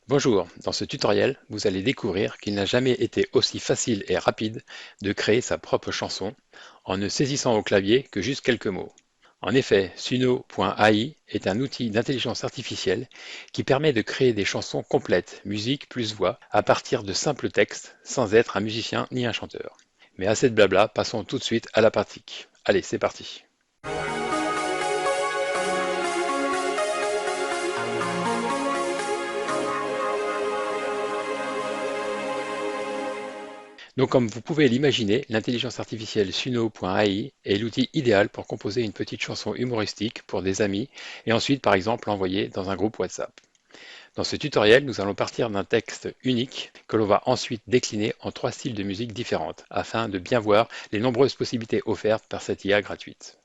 Bonjour, dans ce tutoriel, vous allez découvrir qu'il n'a jamais été aussi facile et rapide de créer sa propre chanson en ne saisissant au clavier que juste quelques mots. En effet, Suno.ai est un outil d'intelligence artificielle qui permet de créer des chansons complètes, musique plus voix, à partir de simples textes, sans être un musicien ni un chanteur. Mais assez de blabla, passons tout de suite à la pratique. Allez, c'est parti. Donc comme vous pouvez l'imaginer, l'intelligence artificielle Suno.ai est l'outil idéal pour composer une petite chanson humoristique pour des amis et ensuite par exemple l'envoyer dans un groupe WhatsApp. Dans ce tutoriel, nous allons partir d'un texte unique que l'on va ensuite décliner en 3 styles de musique différentes afin de bien voir les nombreuses possibilités offertes par cette IA gratuite.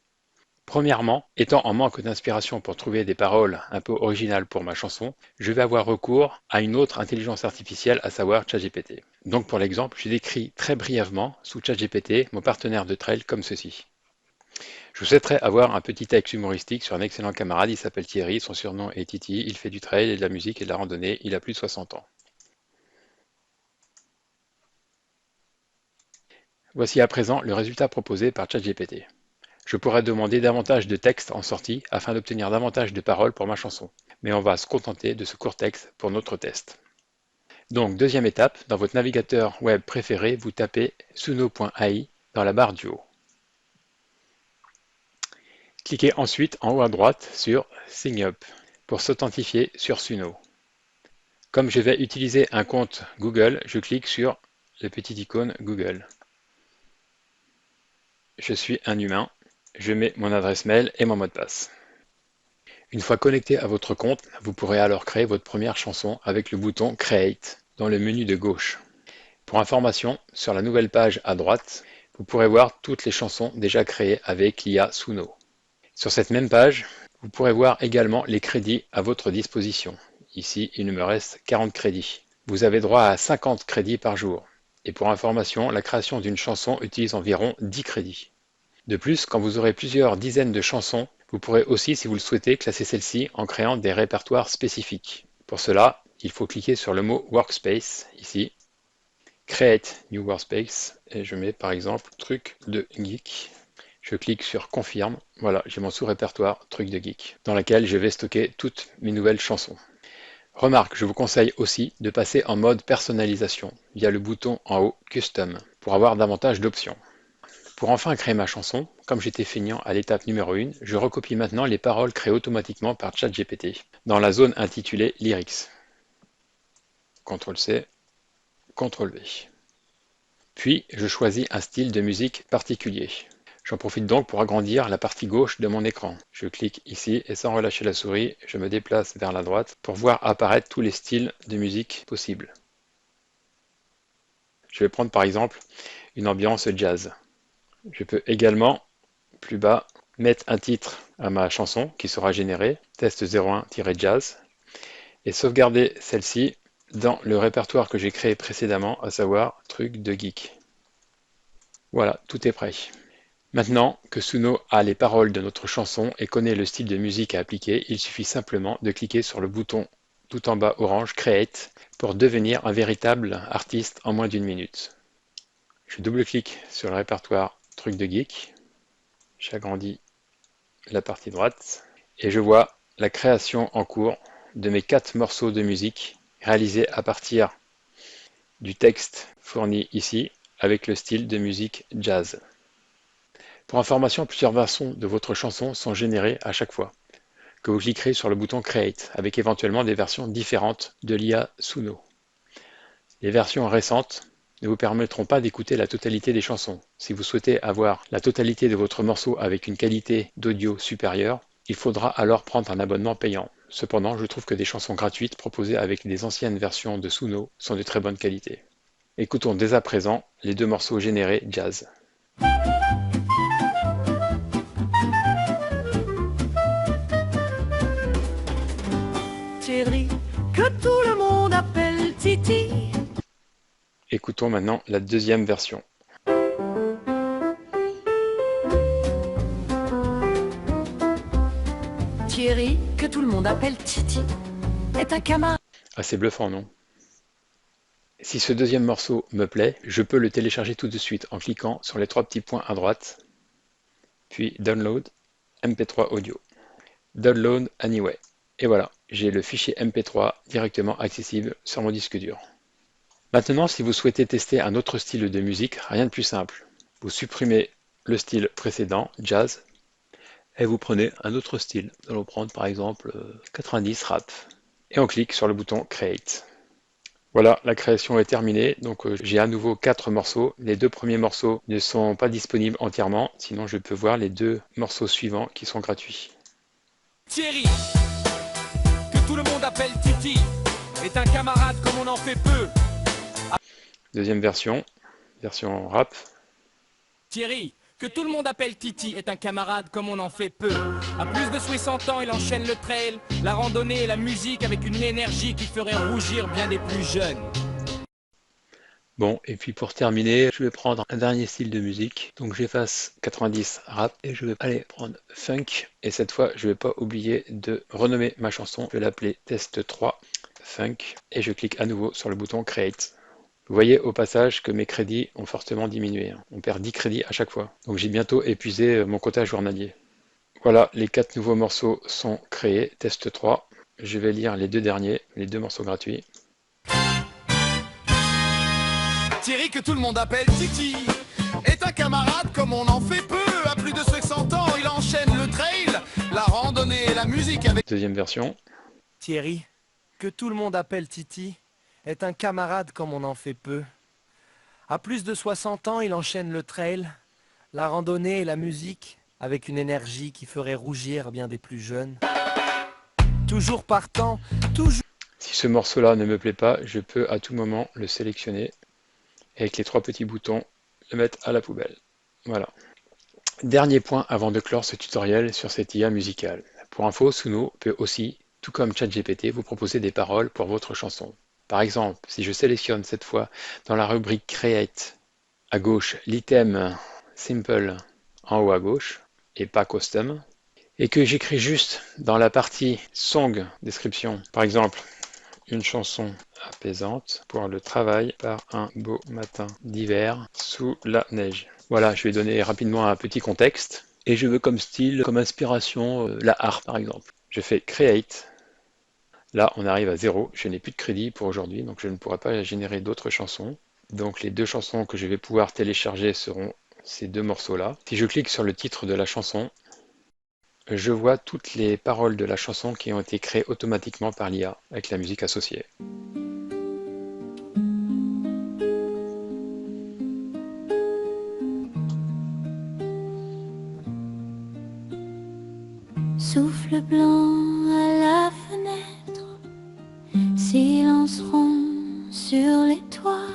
Premièrement, étant en manque d'inspiration pour trouver des paroles un peu originales pour ma chanson, je vais avoir recours à une autre intelligence artificielle, à savoir ChatGPT. Donc pour l'exemple, je décris très brièvement sous ChatGPT mon partenaire de trail comme ceci. Je souhaiterais avoir un petit texte humoristique sur un excellent camarade, il s'appelle Thierry, son surnom est Titi, il fait du trail et de la musique et de la randonnée, il a plus de 60 ans. Voici à présent le résultat proposé par ChatGPT. Je pourrais demander davantage de texte en sortie afin d'obtenir davantage de paroles pour ma chanson, mais on va se contenter de ce court texte pour notre test. Donc, deuxième étape, dans votre navigateur web préféré, vous tapez suno.ai dans la barre du haut. Cliquez ensuite en haut à droite sur Sign Up pour s'authentifier sur Suno. Comme je vais utiliser un compte Google, je clique sur le petit icône Google. Je suis un humain, je mets mon adresse mail et mon mot de passe. Une fois connecté à votre compte, vous pourrez alors créer votre première chanson avec le bouton Create dans le menu de gauche. Pour information, sur la nouvelle page à droite, vous pourrez voir toutes les chansons déjà créées avec l'IA Suno. Sur cette même page, vous pourrez voir également les crédits à votre disposition. Ici, il me reste 40 crédits. Vous avez droit à 50 crédits par jour. Et pour information, la création d'une chanson utilise environ 10 crédits. De plus, quand vous aurez plusieurs dizaines de chansons, vous pourrez aussi, si vous le souhaitez, classer celles-ci en créant des répertoires spécifiques. Pour cela, il faut cliquer sur le mot Workspace, ici, Create New Workspace, et je mets par exemple Truc de Geek. Je clique sur Confirme, voilà, j'ai mon sous-répertoire Truc de Geek, dans lequel je vais stocker toutes mes nouvelles chansons. Remarque, je vous conseille aussi de passer en mode personnalisation via le bouton en haut Custom pour avoir davantage d'options. Pour enfin créer ma chanson, comme j'étais feignant à l'étape numéro 1, je recopie maintenant les paroles créées automatiquement par ChatGPT dans la zone intitulée Lyrics. CTRL-C, CTRL-V. Puis, je choisis un style de musique particulier. J'en profite donc pour agrandir la partie gauche de mon écran. Je clique ici et sans relâcher la souris, je me déplace vers la droite pour voir apparaître tous les styles de musique possibles. Je vais prendre par exemple une ambiance jazz. Je peux également, plus bas, mettre un titre à ma chanson qui sera générée, test 01-jazz, et sauvegarder celle-ci dans le répertoire que j'ai créé précédemment, à savoir Truc de Geek. Voilà, tout est prêt. Maintenant que Suno a les paroles de notre chanson et connaît le style de musique à appliquer, il suffit simplement de cliquer sur le bouton tout en bas orange Create pour devenir un véritable artiste en moins d'une minute. Je double-clique sur le répertoire Truc de Geek, j'agrandis la partie droite et je vois la création en cours de mes 4 morceaux de musique réalisés à partir du texte fourni ici avec le style de musique jazz. Pour information, plusieurs versions de votre chanson sont générées à chaque fois que vous cliquerez sur le bouton Create, avec éventuellement des versions différentes de l'IA Suno. Les versions récentes ne vous permettront pas d'écouter la totalité des chansons. Si vous souhaitez avoir la totalité de votre morceau avec une qualité d'audio supérieure, il faudra alors prendre un abonnement payant. Cependant, je trouve que des chansons gratuites proposées avec les anciennes versions de Suno sont de très bonne qualité. Écoutons dès à présent les 2 morceaux générés jazz. Thierry, que tout le monde appelle Titi. Écoutons maintenant la deuxième version. Thierry, que tout le monde appelle Titi, est un camarade. Assez bluffant, non? Si ce deuxième morceau me plaît, je peux le télécharger tout de suite en cliquant sur les trois petits points à droite, puis Download, MP3 Audio. Download Anyway. Et voilà, j'ai le fichier MP3 directement accessible sur mon disque dur. Maintenant, si vous souhaitez tester un autre style de musique, rien de plus simple. Vous supprimez le style précédent, jazz, et vous prenez un autre style. Nous allons prendre par exemple 90 rap. Et on clique sur le bouton Create. Voilà, la création est terminée. Donc j'ai à nouveau 4 morceaux. Les 2 premiers morceaux ne sont pas disponibles entièrement, sinon je peux voir les 2 morceaux suivants qui sont gratuits. Thierry, que tout le monde appelle Titi, est un camarade comme on en fait peu. Deuxième version, version rap. Thierry, que tout le monde appelle Titi, est un camarade comme on en fait peu. À plus de 60 ans, il enchaîne le trail, la randonnée et la musique avec une énergie qui ferait rougir bien des plus jeunes. Bon, et puis pour terminer, je vais prendre un dernier style de musique. Donc j'efface 90 rap et je vais aller prendre funk. Et cette fois, je ne vais pas oublier de renommer ma chanson. Je vais l'appeler Test 3 Funk. Et je clique à nouveau sur le bouton Create. Vous voyez au passage que mes crédits ont fortement diminué. On perd 10 crédits à chaque fois. Donc j'ai bientôt épuisé mon quota journalier. Voilà, les 4 nouveaux morceaux sont créés. Test 3. Je vais lire les 2 derniers, les 2 morceaux gratuits. Thierry, que tout le monde appelle Titi, est un camarade comme on en fait peu. À plus de 60 ans, il enchaîne le trail, la randonnée et la musique avec... Deuxième version. Thierry, que tout le monde appelle Titi, est un camarade comme on en fait peu. À plus de 60 ans, il enchaîne le trail, la randonnée et la musique, avec une énergie qui ferait rougir bien des plus jeunes. Toujours partant, toujours... Si ce morceau-là ne me plaît pas, je peux à tout moment le sélectionner et avec les 3 petits boutons, le mettre à la poubelle. Voilà. Dernier point avant de clore ce tutoriel sur cette IA musicale. Pour info, Suno peut aussi, tout comme ChatGPT, vous proposer des paroles pour votre chanson. Par exemple, si je sélectionne cette fois dans la rubrique Create, à gauche, l'item Simple en haut à gauche, et pas Custom, et que j'écris juste dans la partie Song description, par exemple, une chanson apaisante pour le travail par un beau matin d'hiver sous la neige. Voilà, je vais donner rapidement un petit contexte et je veux comme style, comme inspiration, la harpe par exemple. Je fais Create. Là, on arrive à 0. Je n'ai plus de crédit pour aujourd'hui, donc je ne pourrai pas générer d'autres chansons. Donc les 2 chansons que je vais pouvoir télécharger seront ces 2 morceaux-là. Si je clique sur le titre de la chanson, je vois toutes les paroles de la chanson qui ont été créées automatiquement par l'IA, avec la musique associée. Souffle blanc à la fenêtre, silence rond sur les toits.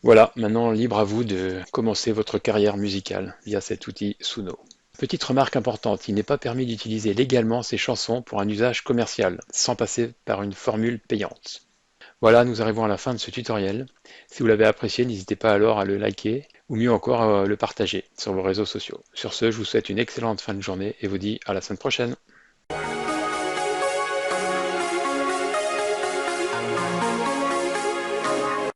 Voilà, maintenant libre à vous de commencer votre carrière musicale via cet outil Suno. Petite remarque importante, il n'est pas permis d'utiliser légalement ces chansons pour un usage commercial, sans passer par une formule payante. Voilà, nous arrivons à la fin de ce tutoriel. Si vous l'avez apprécié, n'hésitez pas alors à le liker, ou mieux encore à le partager sur vos réseaux sociaux. Sur ce, je vous souhaite une excellente fin de journée et vous dis à la semaine prochaine.